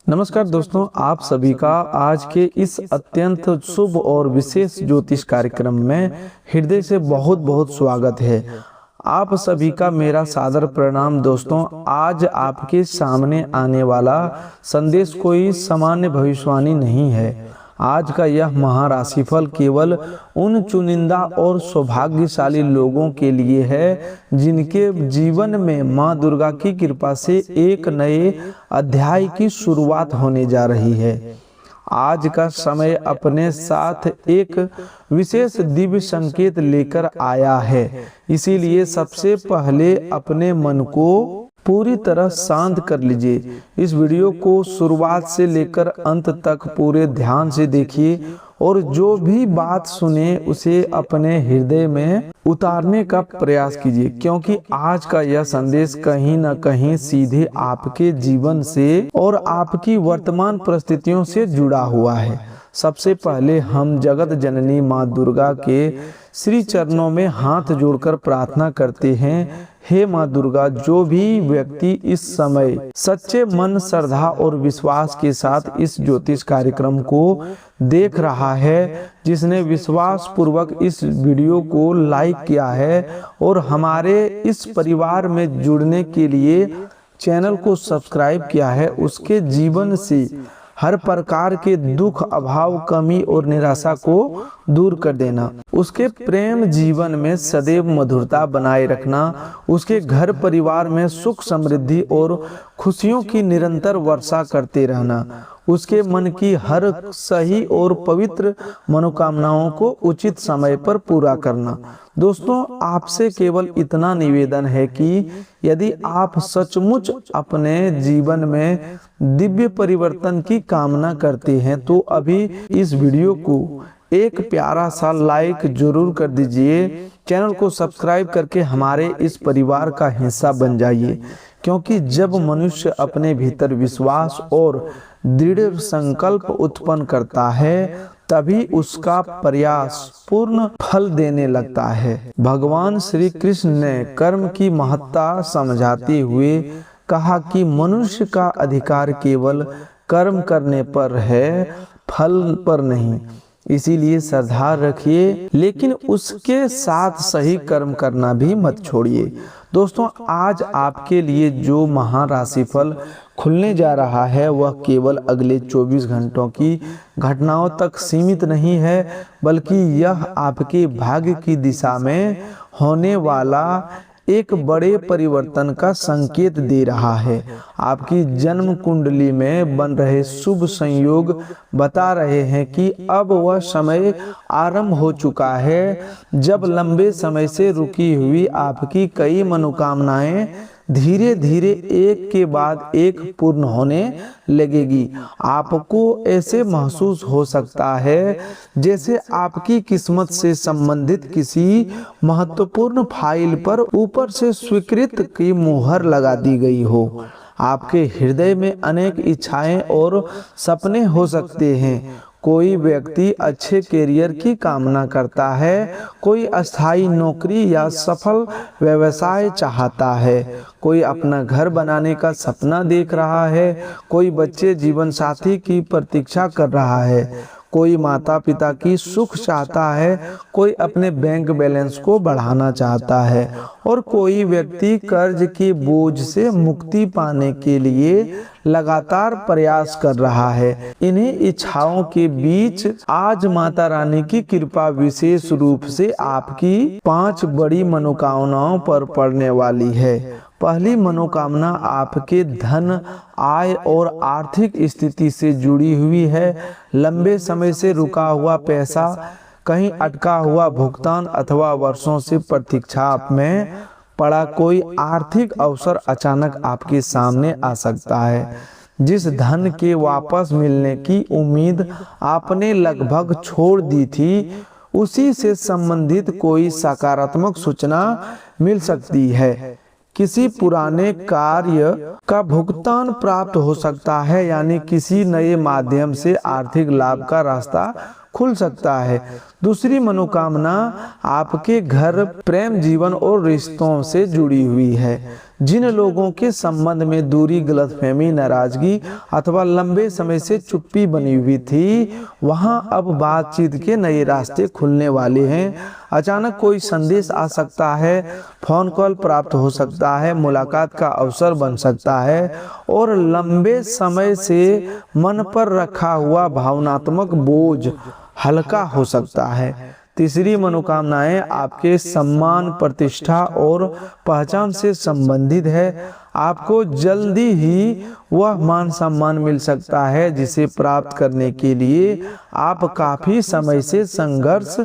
नमस्कार दोस्तों, आप सभी का आज के इस अत्यंत शुभ और विशेष ज्योतिष कार्यक्रम में हृदय से बहुत बहुत स्वागत है। आप सभी का मेरा सादर प्रणाम। दोस्तों, आज आपके सामने आने वाला संदेश कोई सामान्य भविष्यवाणी नहीं है। आज का यह महाराशिफल केवल उन चुनिंदा और सौभाग्यशाली लोगों के लिए है जिनके जीवन में मां दुर्गा की कृपा से एक नए अध्याय की शुरुआत होने जा रही है। आज का समय अपने साथ एक विशेष दिव्य संकेत लेकर आया है, इसीलिए सबसे पहले अपने मन को पूरी तरह शांत कर लीजिए। इस वीडियो को शुरुआत से लेकर अंत तक पूरे ध्यान से देखिए और जो भी बात सुने उसे अपने हृदय में उतारने का प्रयास कीजिए, क्योंकि आज का यह संदेश कहीं न कहीं सीधे आपके जीवन से और आपकी वर्तमान परिस्थितियों से जुड़ा हुआ है। सबसे पहले हम जगत जननी माँ दुर्गा के श्री चरणों में हाथ जोड़कर प्रार्थना करते हैं। हे माँ दुर्गा, जो भी व्यक्ति इस समय सच्चे मन, श्रद्धा और विश्वास के साथ इस ज्योतिष कार्यक्रम को देख रहा है, जिसने विश्वास पूर्वक इस वीडियो को लाइक किया है और हमारे इस परिवार में जुड़ने के लिए चैनल को सब्सक्राइब किया है, उसके जीवन से हर प्रकार के दुख, अभाव, कमी और निराशा को दूर कर देना, उसके प्रेम जीवन में सदैव मधुरता बनाए रखना, उसके घर परिवार में सुख, समृद्धि और खुशियों की निरंतर वर्षा करते रहना, उसके मन की हर सही और पवित्र मनोकामनाओं को उचित समय पर पूरा करना। दोस्तों, आपसे केवल इतना निवेदन है कि यदि आप सचमुच अपने जीवन में दिव्य परिवर्तन की कामना करते हैं तो अभी इस वीडियो को एक प्यारा सा लाइक जरूर कर दीजिए। चैनल को सब्सक्राइब करके हमारे इस परिवार का हिस्सा बन जाइए, क्योंकि जब मनुष्य अपने भीतर विश्वास और दृढ़ संकल्प उत्पन्न करता है तभी उसका प्रयास पूर्ण फल देने लगता है। भगवान श्री कृष्ण ने कर्म की महत्ता समझाते हुए कहा कि मनुष्य का अधिकार केवल कर्म करने पर है, फल पर नहीं। इसीलिए श्रद्धा रखिए, लेकिन उसके साथ सही कर्म करना भी मत छोड़िए। दोस्तों, आज आपके लिए जो महाराशिफल खुलने जा रहा है वह केवल अगले 24 घंटों की घटनाओं तक सीमित नहीं है, बल्कि यह आपके भाग्य की दिशा में होने वाला एक बड़े परिवर्तन का संकेत दे रहा है। आपकी जन्म कुंडली में बन रहे शुभ संयोग बता रहे हैं कि अब वह समय आरंभ हो चुका है जब लंबे समय से रुकी हुई आपकी कई मनोकामनाएं धीरे धीरे एक के बाद एक पूर्ण होने लगेगी। आपको ऐसे महसूस हो सकता है जैसे आपकी किस्मत से संबंधित किसी महत्वपूर्ण फाइल पर ऊपर से स्वीकृत की मुहर लगा दी गई हो। आपके हृदय में अनेक इच्छाएं और सपने हो सकते हैं। कोई व्यक्ति अच्छे करियर की कामना करता है, कोई अस्थायी नौकरी या सफल व्यवसाय चाहता है, कोई अपना घर बनाने का सपना देख रहा है, कोई बच्चे जीवन साथी की प्रतीक्षा कर रहा है, कोई माता पिता की सुख चाहता है, कोई अपने बैंक बैलेंस को बढ़ाना चाहता है और कोई व्यक्ति कर्ज के बोझ से मुक्ति पाने के लिए लगातार प्रयास कर रहा है। इन्हीं इच्छाओं के बीच आज माता रानी की कृपा विशेष रूप से आपकी 5 बड़ी मनोकामनाओं पर पड़ने वाली है। पहली मनोकामना आपके धन, आय और आर्थिक स्थिति से जुड़ी हुई है। लंबे समय से रुका हुआ पैसा, कहीं अटका हुआ भुगतान अथवा वर्षों से प्रतीक्षा में पड़ा कोई आर्थिक अवसर अचानक आपके सामने आ सकता है। जिस धन के वापस मिलने की उम्मीद आपने लगभग छोड़ दी थी, उसी से संबंधित कोई सकारात्मक सूचना मिल सकती है। किसी पुराने कार्य का भुगतान प्राप्त हो सकता है, यानी किसी नए माध्यम से आर्थिक लाभ का रास्ता खुल सकता है। दूसरी मनोकामना आपके घर, प्रेम जीवन और रिश्तों से जुड़ी हुई है। जिन लोगों के संबंध में दूरी, गलतफहमी, नाराजगी अथवा लंबे समय से चुप्पी बनी हुई थी, वहां अब बातचीत के नए रास्ते खुलने वाले हैं। अचानक कोई संदेश आ सकता है, फोन कॉल प्राप्त हो सकता है, मुलाकात का अवसर बन सकता है और लंबे समय से मन पर रखा हुआ भावनात्मक बोझ हल्का हो सकता है। तीसरी मनोकामनाएं आपके सम्मान, प्रतिष्ठा और पहचान से संबंधित है। आपको जल्दी ही वह मान सम्मान मिल सकता है जिसे प्राप्त करने के लिए आप काफी समय से संघर्ष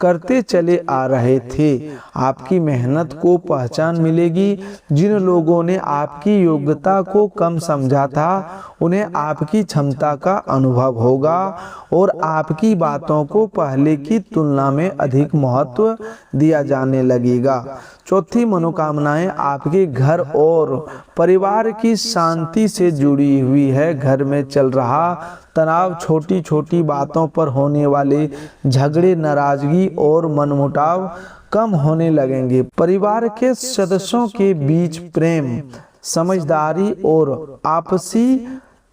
करते चले आ रहे थे। आपकी मेहनत को पहचान मिलेगी। जिन लोगों ने आपकी योग्यता को कम समझा था, उन्हें आपकी क्षमता का अनुभव होगा और आपकी बातों को पहले की तुलना में अधिक महत्व दिया जाने लगेगा। चौथी मनोकामनाएं आपके घर और परिवार की शांति से जुड़ी हुई है। घर में चल रहा तनाव, छोटी छोटी बातों पर होने वाले झगड़े, नाराजगी और मनमुटाव कम होने लगेंगे। परिवार के सदस्यों के बीच प्रेम, समझदारी और आपसी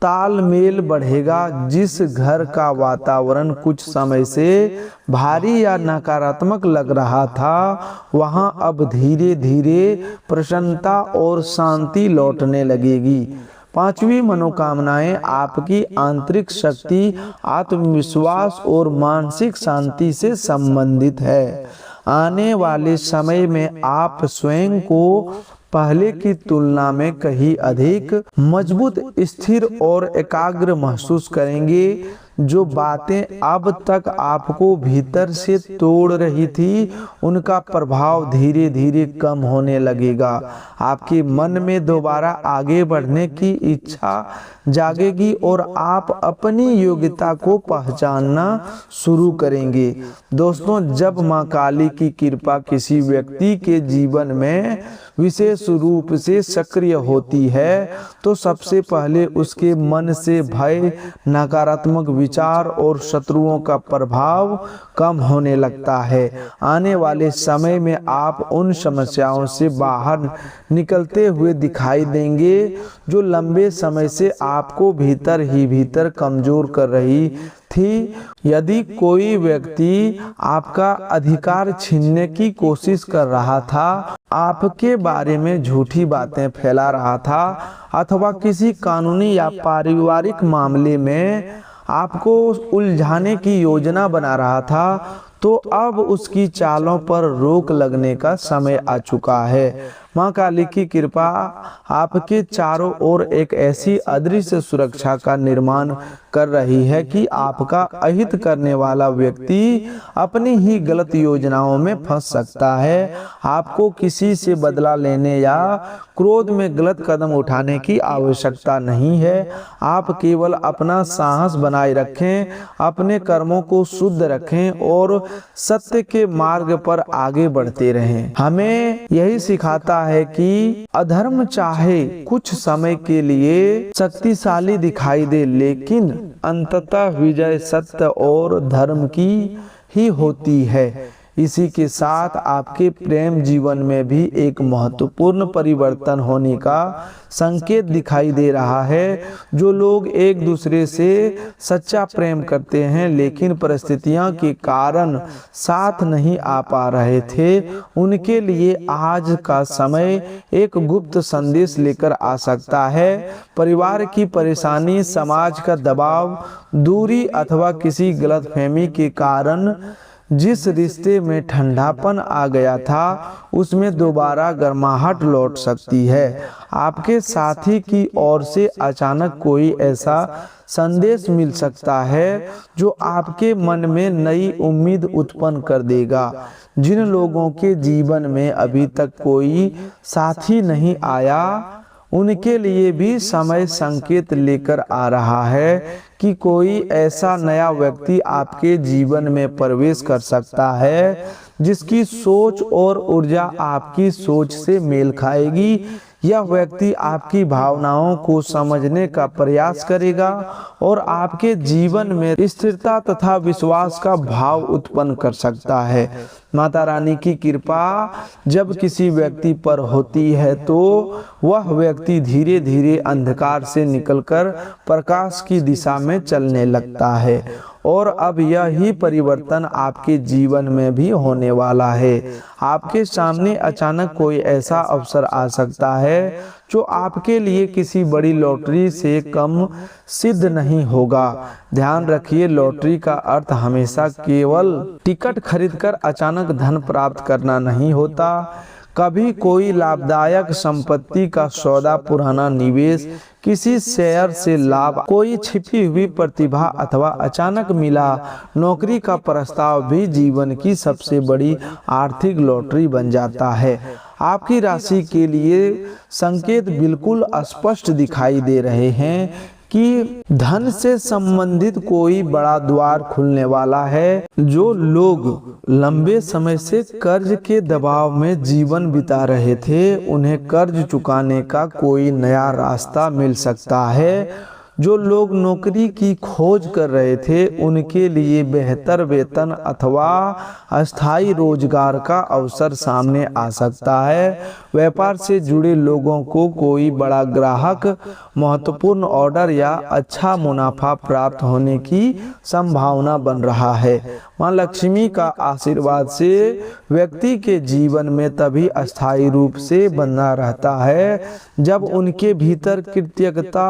तालमेल बढ़ेगा। जिस घर का वातावरण कुछ समय से भारी या नकारात्मक लग रहा था, वहां अब धीरे धीरे प्रसन्नता और शांति लौटने लगेगी। पांचवी मनोकामनाएं आपकी आंतरिक शक्ति, आत्मविश्वास और मानसिक शांति से संबंधित है। आने वाले समय में आप स्वयं को पहले की तुलना में कहीं अधिक मजबूत, स्थिर और एकाग्र महसूस करेंगे। जो बातें अब तक आपको भीतर से तोड़ रही थी, उनका प्रभाव धीरे धीरे कम होने लगेगा। आपके मन में दोबारा आगे बढ़ने की इच्छा जागेगी और आप अपनी योग्यता को पहचानना शुरू करेंगे। दोस्तों, जब मां काली की कृपा किसी व्यक्ति के जीवन में विशेष रूप से सक्रिय होती है, तो सबसे पहले उसके मन से भय, नकारात्मक विचार और शत्रुओं का प्रभाव कम होने लगता है। आने वाले समय में आप उन समस्याओं से बाहर निकलते हुए दिखाई देंगे जो लंबे समय से आपको भीतर ही भीतर कमजोर कर रही थी। यदि कोई व्यक्ति आपका अधिकार छीनने की कोशिश कर रहा था, आपके बारे में झूठी बातें फैला रहा था अथवा किसी कानूनी या पारिवारिक मामले में आपको उलझाने की योजना बना रहा था, तो अब उसकी चालों पर रोक लगने का समय आ चुका है। मां काली की कृपा आपके चारों ओर एक ऐसी अदृश्य सुरक्षा का निर्माण कर रही है कि आपका अहित करने वाला व्यक्ति अपनी ही गलत योजनाओं में फंस सकता है। आपको किसी से बदला लेने या क्रोध में गलत कदम उठाने की आवश्यकता नहीं है। आप केवल अपना साहस बनाए रखें, अपने कर्मों को शुद्ध रखें और सत्य के मार्ग पर आगे बढ़ते रहें। हमें यही सिखाता है कि अधर्म चाहे कुछ समय के लिए शक्तिशाली दिखाई दे, लेकिन अंततः विजय सत्य और धर्म की ही होती है। इसी के साथ आपके प्रेम जीवन में भी एक महत्वपूर्ण परिवर्तन होने का संकेत दिखाई दे रहा है। जो लोग एक दूसरे से सच्चा प्रेम करते हैं लेकिन परिस्थितियां के कारण साथ नहीं आ पा रहे थे, उनके लिए आज का समय एक गुप्त संदेश लेकर आ सकता है। परिवार की परेशानी, समाज का दबाव, दूरी अथवा किसी गलतफहमी के कारण जिस रिश्ते में ठंडापन आ गया था, उसमें दोबारा गर्माहट लौट सकती है। आपके साथी की ओर से अचानक कोई ऐसा संदेश मिल सकता है जो आपके मन में नई उम्मीद उत्पन्न कर देगा। जिन लोगों के जीवन में अभी तक कोई साथी नहीं आया, उनके लिए भी समय संकेत लेकर आ रहा है कि कोई ऐसा नया व्यक्ति आपके जीवन में प्रवेश कर सकता है जिसकी सोच और ऊर्जा आपकी सोच से मेल खाएगी। यह व्यक्ति आपकी भावनाओं को समझने का प्रयास करेगा और आपके जीवन में स्थिरता तथा विश्वास का भाव उत्पन्न कर सकता है। माता रानी की कृपा जब किसी व्यक्ति पर होती है तो वह व्यक्ति धीरे धीरे अंधकार से निकलकर प्रकाश की दिशा में चलने लगता है और अब यही परिवर्तन आपके जीवन में भी होने वाला है। आपके सामने अचानक कोई ऐसा अवसर आ सकता है जो आपके लिए किसी बड़ी लॉटरी से कम सिद्ध नहीं होगा। ध्यान रखिए, लॉटरी का अर्थ हमेशा केवल टिकट खरीदकर अचानक धन प्राप्त करना नहीं होता। कभी कोई लाभदायक संपत्ति का सौदा, पुराना निवेश, किसी शेयर से लाभ, कोई छिपी हुई प्रतिभा अथवा अचानक मिला नौकरी का प्रस्ताव भी जीवन की सबसे बड़ी आर्थिक लॉटरी बन जाता है। आपकी राशि के लिए संकेत बिल्कुल स्पष्ट दिखाई दे रहे हैं कि धन से संबंधित कोई बड़ा द्वार खुलने वाला है। जो लोग लंबे समय से कर्ज के दबाव में जीवन बिता रहे थे, उन्हें कर्ज चुकाने का कोई नया रास्ता मिल सकता है। जो लोग नौकरी की खोज कर रहे थे, उनके लिए बेहतर वेतन अथवा अस्थायी रोजगार का अवसर सामने आ सकता है। व्यापार से जुड़े लोगों को कोई बड़ा ग्राहक, महत्वपूर्ण ऑर्डर या अच्छा मुनाफा प्राप्त होने की संभावना बन रहा है। मां लक्ष्मी का आशीर्वाद से व्यक्ति के जीवन में तभी अस्थायी रूप से बना रहता है जब उनके भीतर कृतज्ञता,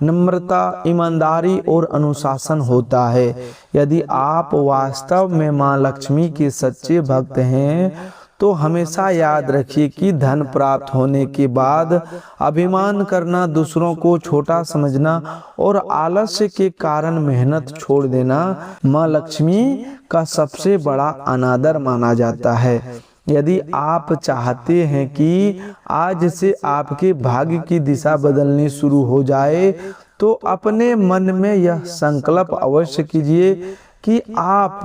नम्रता, ईमानदारी और अनुशासन होता है। यदि आप वास्तव में मां लक्ष्मी के सच्चे भक्त हैं तो हमेशा याद रखिए कि धन प्राप्त होने के बाद अभिमान करना, दूसरों को छोटा समझना और आलस्य के कारण मेहनत छोड़ देना मां लक्ष्मी का सबसे बड़ा अनादर माना जाता है। यदि आप चाहते हैं कि आज से आपके भाग्य की दिशा बदलनी शुरू हो जाए तो अपने मन में यह संकल्प अवश्य कीजिए कि आप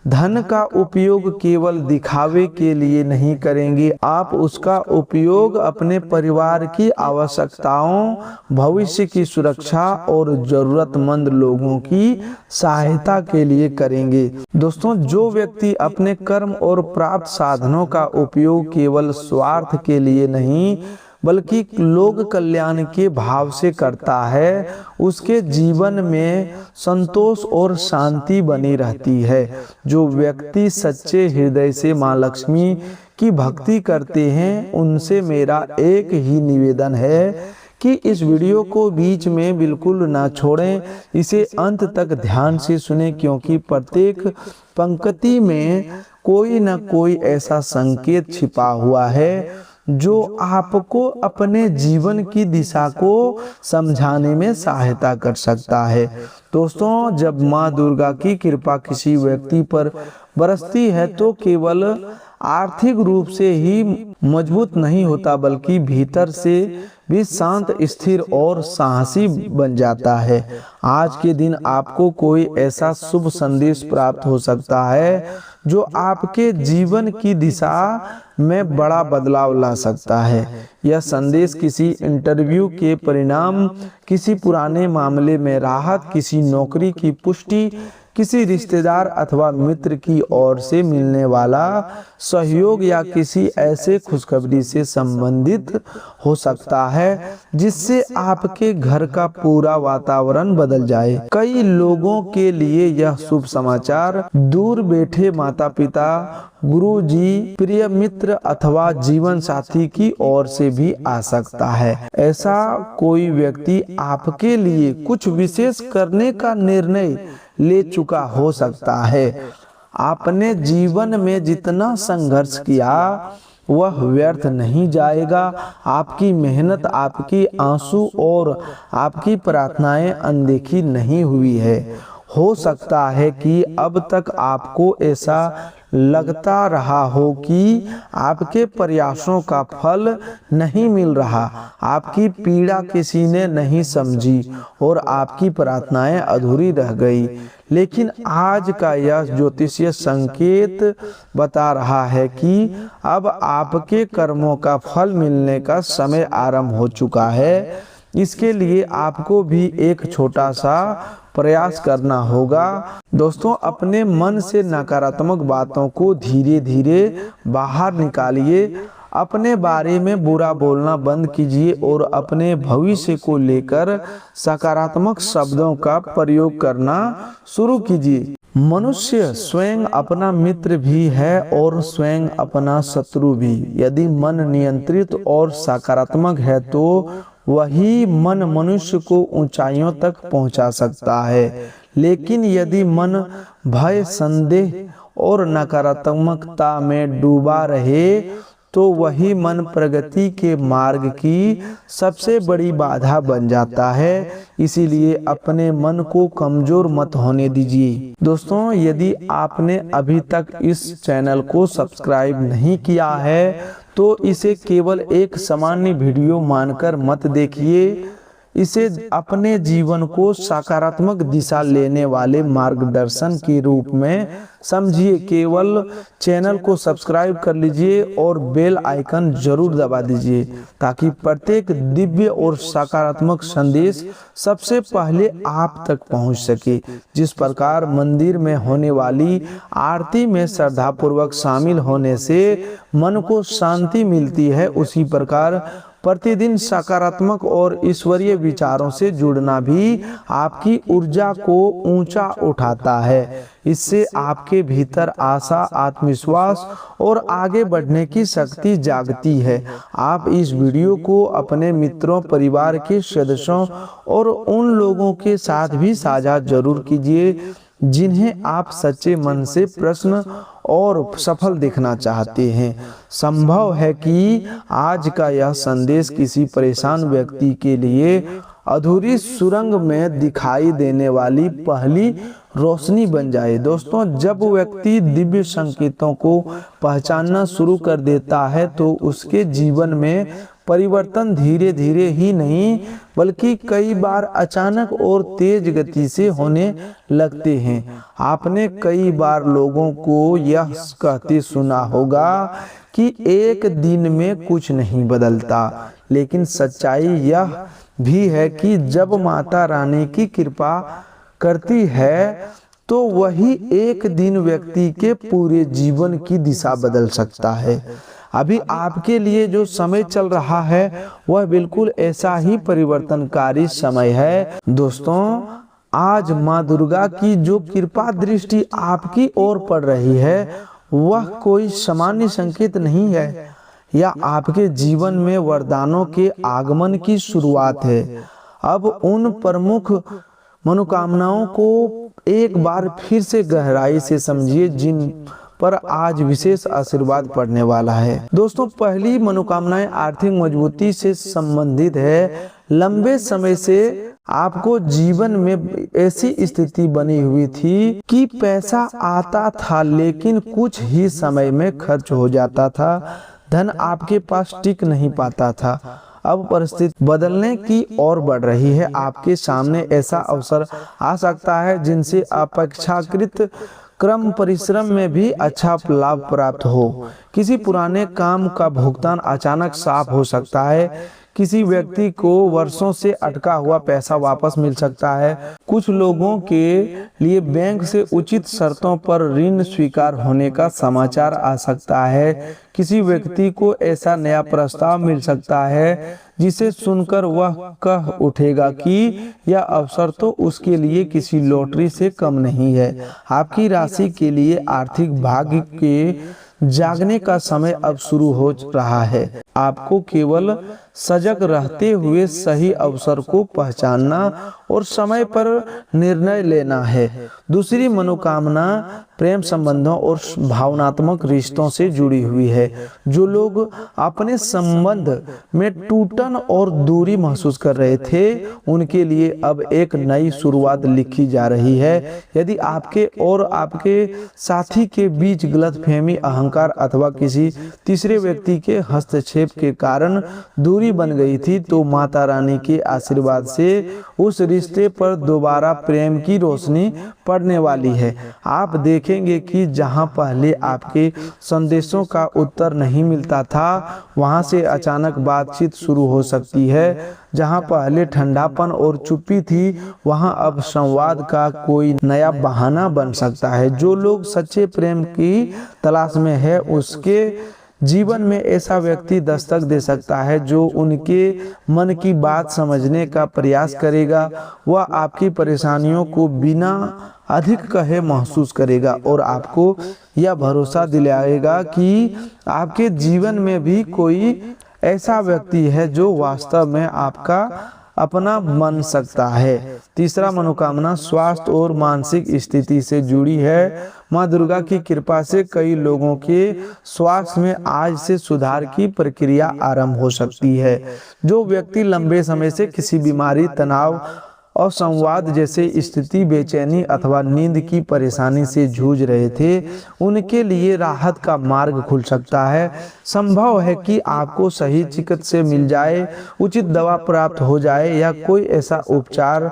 धन का उपयोग केवल दिखावे के लिए नहीं करेंगे। आप उसका उपयोग अपने परिवार की आवश्यकताओं, भविष्य की सुरक्षा और जरूरतमंद लोगों की सहायता के लिए करेंगे। दोस्तों, जो व्यक्ति अपने कर्म और प्राप्त साधनों का उपयोग केवल स्वार्थ के लिए नहीं बल्कि लोक कल्याण के भाव से करता है, उसके जीवन में संतोष और शांति बनी रहती है। जो व्यक्ति सच्चे हृदय से मां लक्ष्मी की भक्ति करते हैं, उनसे मेरा एक ही निवेदन है कि इस वीडियो को बीच में बिल्कुल ना छोड़ें, इसे अंत तक ध्यान से सुनें, क्योंकि प्रत्येक पंक्ति में कोई न कोई ऐसा संकेत छिपा हुआ है जो आपको अपने जीवन की दिशा को समझाने में सहायता कर सकता है। दोस्तों, जब माँ दुर्गा की कृपा किसी व्यक्ति पर बरसती है तो केवल आर्थिक रूप से ही मजबूत नहीं होता बल्कि भीतर से भी शांत, स्थिर और साहसी बन जाता है। आज के दिन आपको कोई ऐसा शुभ संदेश प्राप्त हो सकता है जो आपके जीवन की दिशा में बड़ा बदलाव ला सकता है। यह संदेश किसी इंटरव्यू के परिणाम, किसी पुराने मामले में राहत, किसी नौकरी की पुष्टि, किसी रिश्तेदार अथवा मित्र की ओर से मिलने वाला सहयोग या किसी ऐसे खुशखबरी से संबंधित हो सकता है जिससे आपके घर का पूरा वातावरण बदल जाए। कई लोगों के लिए यह शुभ समाचार दूर बैठे माता पिता, गुरु जी, प्रिय मित्र अथवा जीवन साथी की ओर से भी आ सकता है। ऐसा कोई व्यक्ति आपके लिए कुछ विशेष करने का निर्णय ले चुका हो सकता है। आपने जीवन में जितना संघर्ष किया वह व्यर्थ नहीं जाएगा। आपकी मेहनत, आपकी आंसू और आपकी प्रार्थनाएं अनदेखी नहीं हुई है। हो सकता है कि अब तक आपको ऐसा लगता रहा हो कि आपके प्रयासों का फल नहीं मिल रहा, आपकी पीड़ा किसी ने नहीं समझी और आपकी प्रार्थनाएं अधूरी रह गई। लेकिन आज का यह ज्योतिषीय संकेत बता रहा है कि अब आपके कर्मों का फल मिलने का समय आरंभ हो चुका है। इसके लिए आपको भी एक छोटा सा प्रयास करना होगा। दोस्तों, अपने मन से नकारात्मक बातों को धीरे धीरे बाहर निकालिए, अपने बारे में बुरा बोलना बंद कीजिए और अपने भविष्य को लेकर सकारात्मक शब्दों का प्रयोग करना शुरू कीजिए। मनुष्य स्वयं अपना मित्र भी है और स्वयं अपना शत्रु भी। यदि मन नियंत्रित और सकारात्मक है तो वही मन मनुष्य को ऊंचाइयों तक पहुंचा सकता है। लेकिन यदि मन भय, संदेह और नकारात्मकता में डूबा रहे तो वही मन प्रगति के मार्ग की सबसे बड़ी बाधा बन जाता है। इसीलिए अपने मन को कमजोर मत होने दीजिए। दोस्तों, यदि आपने अभी तक इस चैनल को सब्सक्राइब नहीं किया है तो इसे केवल एक सामान्य वीडियो मानकर मत देखिए। इसे अपने जीवन को सकारात्मक दिशा लेने वाले मार्गदर्शन के रूप में समझिए। केवल चैनल को सब्सक्राइब कर लीजिए और बेल आइकन जरूर दबा दीजिए ताकि प्रत्येक दिव्य और सकारात्मक संदेश सबसे पहले आप तक पहुंच सके। जिस प्रकार मंदिर में होने वाली आरती में श्रद्धापूर्वक शामिल होने से मन को शांति मिलती है, उसी प्रकार प्रतिदिन सकारात्मक और ईश्वरीय विचारों से जुड़ना भी आपकी ऊर्जा को ऊंचा उठाता है। इससे आपके भीतर आशा, आत्मविश्वास और आगे बढ़ने की शक्ति जागती है। आप इस वीडियो को अपने मित्रों, परिवार के सदस्यों और उन लोगों के साथ भी साझा जरूर कीजिए जिन्हें आप सच्चे मन से प्रसन्न और सफल देखना चाहते हैं। संभव है कि आज का यह संदेश किसी परेशान व्यक्ति के लिए अधूरी सुरंग में दिखाई देने वाली पहली रोशनी बन जाए। दोस्तों, जब व्यक्ति दिव्य संकेतों को पहचानना शुरू कर देता है तो उसके जीवन में परिवर्तन धीरे धीरे ही नहीं बल्कि कई बार अचानक और तेज गति से होने लगते हैं। आपने कई बार लोगों को यह कहते सुना होगा कि एक दिन में कुछ नहीं बदलता, लेकिन सच्चाई यह भी है कि जब माता रानी की कृपा करती है तो वही एक दिन व्यक्ति के पूरे जीवन की दिशा बदल सकता है। अभी आपके लिए जो समय चल रहा है वह बिल्कुल ऐसा ही परिवर्तनकारी समय है। दोस्तों, आज माँ दुर्गा की जो कृपा दृष्टि आपकी ओर पड़ रही है वह कोई सामान्य संकेत नहीं है, यह आपके जीवन में वरदानों के आगमन की शुरुआत है। अब उन प्रमुख मनोकामनाओं को एक बार फिर से गहराई से समझिए जिन पर आज विशेष आशीर्वाद पड़ने वाला है। दोस्तों, पहली मनोकामनाएं आर्थिक मजबूती से संबंधित है। लंबे समय से आपको जीवन में ऐसी स्थिति बनी हुई थी कि पैसा आता था लेकिन कुछ ही समय में खर्च हो जाता था, धन आपके पास टिक नहीं पाता था। अब परिस्थिति बदलने की ओर बढ़ रही है। आपके सामने ऐसा अवसर आ सकता है जिनसे अपेक्षाकृत क्रम परिश्रम में भी अच्छा लाभ प्राप्त हो। किसी पुराने काम का भुगतान अचानक साफ हो सकता है। किसी व्यक्ति को वर्षों से अटका हुआ पैसा वापस मिल सकता है। कुछ लोगों के लिए बैंक से उचित शर्तों पर ऋण स्वीकार होने का समाचार आ सकता है। किसी व्यक्ति को ऐसा नया प्रस्ताव मिल सकता है जिसे सुनकर वह कह उठेगा कि यह अवसर तो उसके लिए किसी लॉटरी से कम नहीं है। आपकी राशि के लिए आर्थिक भाग्य के जागने का समय अब शुरू हो रहा है। आपको केवल सजग रहते हुए सही अवसर को पहचानना और समय पर निर्णय लेना है। दूसरी मनोकामना प्रेम संबंधों और भावनात्मक रिश्तों से जुड़ी हुई है। जो लोग अपने संबंध में टूटन और दूरी महसूस कर रहे थे, उनके लिए अब एक नई शुरुआत लिखी जा रही है। यदि आपके और आपके साथी के बीच गलतफहमी, अहंकार अथवा किसी तीसरे व्यक्ति के हस्तक्षेप के कारण दूरी बन गई थी, तो माता रानी के आशीर्वाद से उस रिश्ते पर दोबारा प्रेम की रोशनी पड़ने वाली है। आप देखेंगे कि जहां पहले आपके संदेशों का उत्तर नहीं मिलता था, वहां से अचानक बातचीत शुरू हो सकती है। जहां पहले ठंडापन और चुप्पी थी, वहां अब संवाद का कोई नया बहाना बन सकता है। जो लोग सच्चे प्रेम की तलाश में है, उसके जीवन में ऐसा व्यक्ति दस्तक दे सकता है जो उनके मन की बात समझने का प्रयास करेगा। वह आपकी परेशानियों को बिना अधिक कहे महसूस करेगा और आपको यह भरोसा दिलाएगा कि आपके जीवन में भी कोई ऐसा व्यक्ति है जो वास्तव में आपका अपना बन सकता है। तीसरा मनोकामना स्वास्थ्य और मानसिक स्थिति से जुड़ी है। माँ दुर्गा की कृपा से कई लोगों के स्वास्थ्य में आज से सुधार की प्रक्रिया आरंभ हो सकती है। जो व्यक्ति लंबे समय से किसी बीमारी, तनाव और संवाद जैसे स्थिति, बेचैनी अथवा नींद की परेशानी से जूझ रहे थे, उनके लिए राहत का मार्ग खुल सकता है। संभव है कि आपको सही चिकित्सा मिल जाए, उचित दवा प्राप्त हो जाए या कोई ऐसा उपचार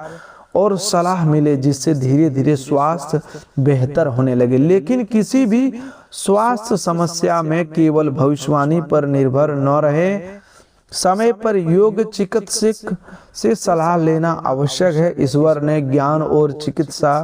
और सलाह मिले जिससे धीरे धीरे स्वास्थ्य बेहतर होने लगे। लेकिन किसी भी स्वास्थ्य समस्या में केवल भविष्यवाणी पर निर्भर न रहे, समय पर योग चिकित्सक से सलाह लेना आवश्यक है। ईश्वर ने ज्ञान और चिकित्सा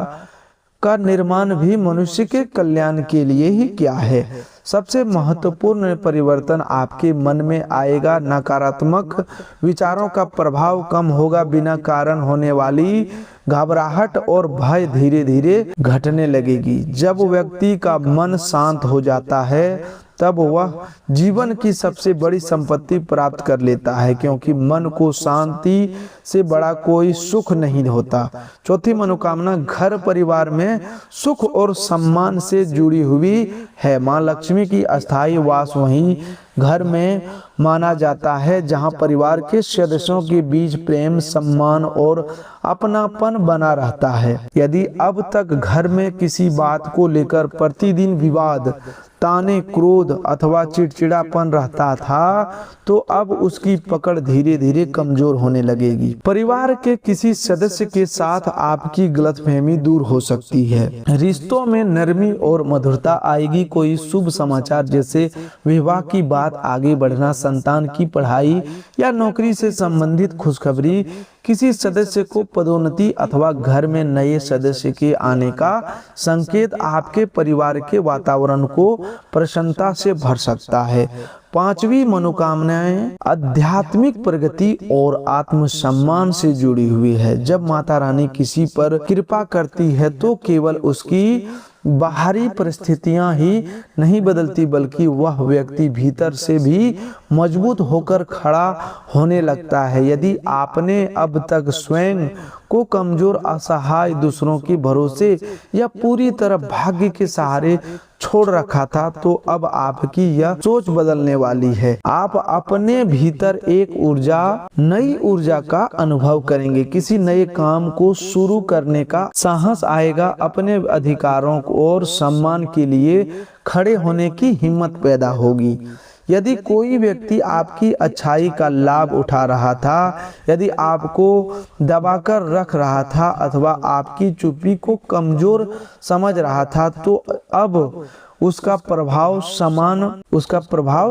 का निर्माण भी मनुष्य के कल्याण के लिए ही किया है। सबसे महत्वपूर्ण परिवर्तन आपके मन में आएगा। नकारात्मक विचारों का प्रभाव कम होगा। बिना कारण होने वाली घबराहट और भय धीरे धीरे घटने लगेगी। जब व्यक्ति का मन शांत हो जाता है, तब वह जीवन की सबसे बड़ी संपत्ति प्राप्त कर लेता है, क्योंकि मन को शांति से बड़ा कोई सुख नहीं होता। चौथी मनोकामना घर परिवार में सुख और सम्मान से जुड़ी हुई है। माँ लक्ष्मी की अस्थायी वास वहीं घर में माना जाता है जहां परिवार के सदस्यों के बीच प्रेम, सम्मान और अपनापन बना रहता है। यदि अब तक घर में किसी बात को लेकर प्रतिदिन विवाद, ताने, क्रोध अथवा चिड़चिड़ापन रहता था, तो अब उसकी पकड़ धीरे धीरे कमजोर होने लगेगी। परिवार के किसी सदस्य के साथ आपकी गलतफहमी दूर हो सकती है। रिश्तों में नरमी और मधुरता आएगी। कोई शुभ समाचार जैसे विवाह की बात आगे बढ़ना, संतान की पढ़ाई या नौकरी से संबंधित खुशखबरी, किसी सदस्य को पदोन्नति अथवा घर में नए सदस्य के आने का संकेत आपके परिवार के वातावरण को प्रसन्नता से भर सकता है। पांचवी मनोकामनाएं आध्यात्मिक प्रगति और आत्मसम्मान से जुड़ी हुई है। जब माता रानी किसी पर कृपा करती है, तो केवल उसकी बाहरी परिस्थितियां ही नहीं बदलती, बल्कि वह व्यक्ति भीतर से भी मजबूत होकर खड़ा होने लगता है। यदि आपने अब तक स्वयं को कमजोर, असहाय, दूसरों के भरोसे या पूरी तरह भाग्य के सहारे छोड़ रखा था, तो अब आपकी यह सोच बदलने वाली है। आप अपने भीतर एक नई ऊर्जा का अनुभव करेंगे। किसी नए काम को शुरू करने का साहस आएगा। अपने अधिकारों और सम्मान के लिए खड़े होने की हिम्मत पैदा होगी। यदि कोई व्यक्ति आपकी अच्छाई का लाभ उठा रहा था, यदि आपको दबाकर रख रहा था अथवा आपकी चुप्पी को कमजोर समझ रहा था, तो अब उसका प्रभाव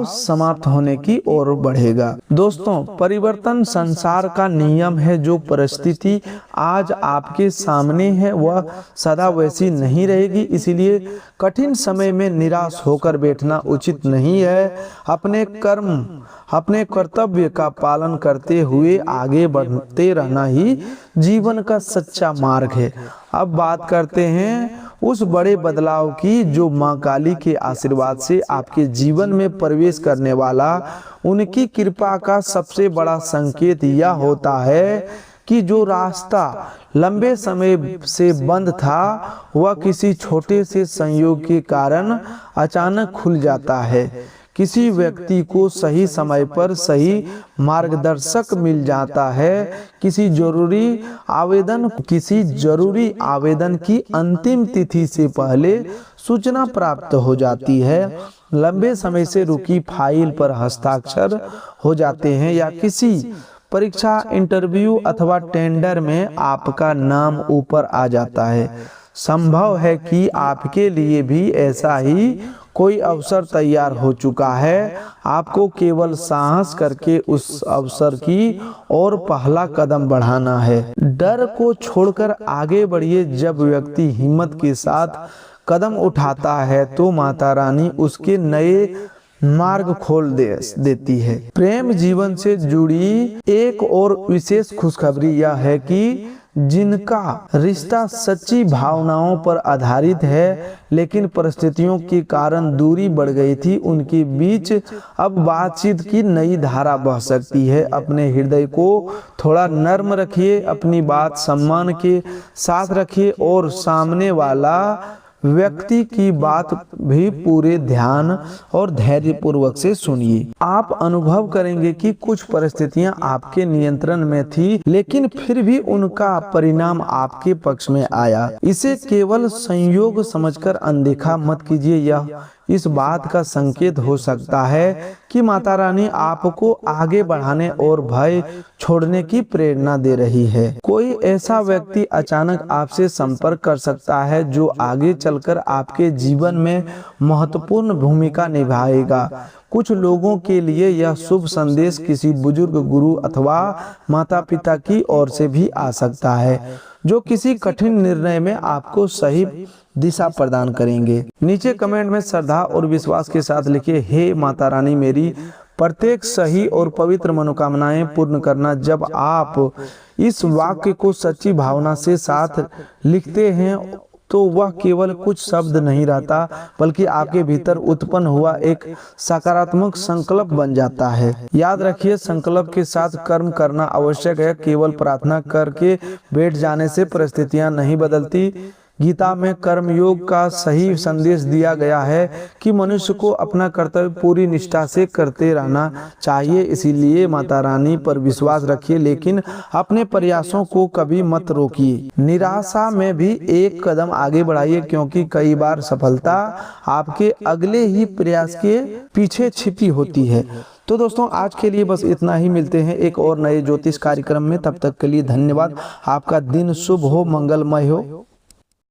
समाप्त होने की ओर बढ़ेगा। दोस्तों, परिवर्तन संसार का नियम है। जो परिस्थिति आज आपके सामने है, वह सदा वैसी नहीं रहेगी। इसलिए कठिन समय में निराश होकर बैठना उचित नहीं है। अपने कर्तव्य का पालन करते हुए आगे बढ़ते रहना ही जीवन का सच्चा मार्ग है। अब बात करते हैं उस बड़े बदलाव की जो माँ काली के आशीर्वाद से आपके जीवन में प्रवेश करने वाला। उनकी कृपा का सबसे बड़ा संकेत यह होता है कि जो रास्ता लंबे समय से बंद था वह किसी छोटे से संयोग के कारण अचानक खुल जाता है। किसी व्यक्ति को सही समय पर सही मार्गदर्शक मिल जाता है। किसी जरूरी आवेदन की अंतिम तिथि से पहले सूचना प्राप्त हो जाती है। लंबे समय से रुकी फाइल पर हस्ताक्षर हो जाते हैं या किसी परीक्षा, इंटरव्यू अथवा टेंडर में आपका नाम ऊपर आ जाता है। संभव है कि आपके लिए भी ऐसा ही कोई अवसर तैयार हो चुका है। आपको केवल साहस करके उस अवसर की ओर पहला कदम बढ़ाना है। डर को छोड़कर आगे बढ़िए। जब व्यक्ति हिम्मत के साथ कदम उठाता है तो माता रानी उसके नए मार्ग खोल देती है। प्रेम जीवन से जुड़ी एक और विशेष खुशखबरी यह है कि जिनका रिश्ता सच्ची भावनाओं पर आधारित है लेकिन परिस्थितियों के कारण दूरी बढ़ गई थी, उनके बीच अब बातचीत की नई धारा बह सकती है। अपने हृदय को थोड़ा नर्म रखिए, अपनी बात सम्मान के साथ रखिए और सामने वाला व्यक्ति की बात भी पूरे ध्यान और धैर्य पूर्वक से सुनिए। आप अनुभव करेंगे कि कुछ परिस्थितियां आपके नियंत्रण में थी लेकिन फिर भी उनका परिणाम आपके पक्ष में आया। इसे केवल संयोग समझकर अनदेखा मत कीजिए। यह इस बात का संकेत हो सकता है कि माता रानी आपको आगे बढ़ाने और भय छोड़ने की प्रेरणा दे रही है। कोई ऐसा व्यक्ति अचानक आपसे संपर्क कर सकता है जो आगे चलकर आपके जीवन में महत्वपूर्ण भूमिका निभाएगा। कुछ लोगों के लिए यह शुभ संदेश किसी बुजुर्ग, गुरु अथवा माता पिता की ओर से भी आ सकता है जो किसी कठिन निर्णय में आपको सही दिशा प्रदान करेंगे। नीचे कमेंट में श्रद्धा और विश्वास के साथ लिखिए, हे माता रानी मेरी प्रत्येक सही और पवित्र मनोकामनाएं पूर्ण करना। जब आप इस वाक्य को सच्ची भावना से साथ लिखते हैं तो वह केवल कुछ शब्द नहीं रहता बल्कि आपके भीतर उत्पन्न हुआ एक सकारात्मक संकल्प बन जाता है। याद रखिए, संकल्प के साथ कर्म करना आवश्यक है। केवल प्रार्थना करके बैठ जाने से परिस्थितियां नहीं बदलती। गीता में कर्मयोग का सही संदेश दिया गया है कि मनुष्य को अपना कर्तव्य पूरी निष्ठा से करते रहना चाहिए। इसीलिए माता रानी पर विश्वास रखिए लेकिन अपने प्रयासों को कभी मत रोकिए। निराशा में भी एक कदम आगे बढ़ाइए क्योंकि कई बार सफलता आपके अगले ही प्रयास के पीछे छिपी होती है। तो दोस्तों आज के लिए बस इतना ही। मिलते हैं एक और नए ज्योतिष कार्यक्रम में। तब तक के लिए धन्यवाद। आपका दिन शुभ हो, मंगलमय हो।